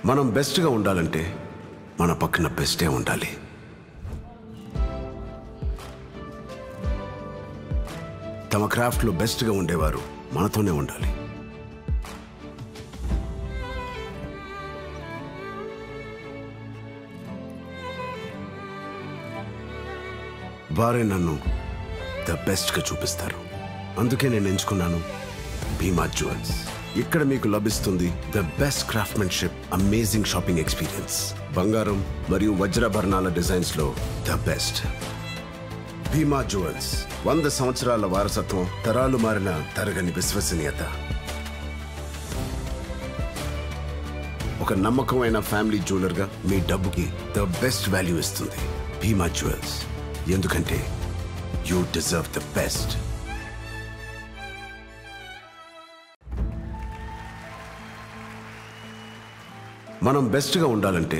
మనం బెస్ట్గా ఉండాలంటే మన పక్కన బెస్టే ఉండాలి. తమ క్రాఫ్ట్లో బెస్ట్గా ఉండేవారు మనతోనే ఉండాలి. వారే నన్ను ద బెస్ట్గా చూపిస్తారు. అందుకే నేను ఎంచుకున్నాను భీమా జ్యువెల్స్. ఇక్కడ మీకు లభిస్తుంది the best craftsmanship, amazing shopping experience, బంగారం మరియు వజ్రాభరణాల డిజైన్స్లో ద బెస్ట్. భీమా జ్యువెల్స్ 100 సంవత్సరాల వారసత్వం, తరాలు మారిన తరగని విశ్వసనీయత. ఒక నమ్మకమైన ఫ్యామిలీ జ్యువెలర్గా మీ డబ్బుకి ద బెస్ట్ వాల్యూ ఇస్తుంది భీమా జ్యువెల్స్. ఎందుకంటే యూ డిజర్వ్ ద బెస్ట్. మనం బెస్ట్గా ఉండాలంటే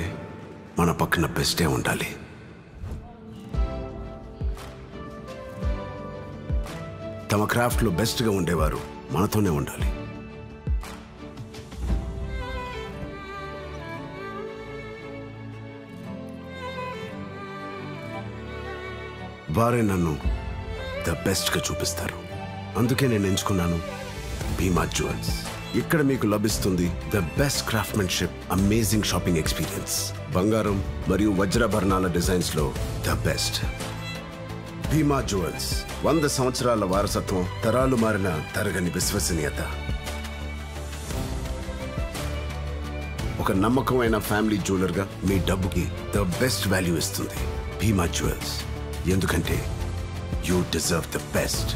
మన పక్కన బెస్టే ఉండాలి. తమ క్రాఫ్ట్లో బెస్ట్గా ఉండేవారు మనతోనే ఉండాలి. వారే నన్ను ద బెస్ట్గా చూపిస్తారు. అందుకే నేను ఎంచుకున్నాను భీమా జ్యువెల్స్. ఇక్కడ మీకు లభిస్తుంది the best craftsmanship, amazing shopping experience, బంగారం మరియు వజ్రాభరణాల డిజైన్స్లో ద బెస్ట్. భీమా జ్యువెల్స్ 100 సంవత్సరాల వారసత్వం, తరాలు మారిన తరగని విశ్వసనీయత. ఒక నమ్మకమైన ఫ్యామిలీ జ్యువెలర్గా మీ డబ్బుకి ద బెస్ట్ వాల్యూ ఇస్తుంది భీమా జ్యువెల్స్. ఎందుకంటే యూ డిజర్వ్ ద బెస్ట్.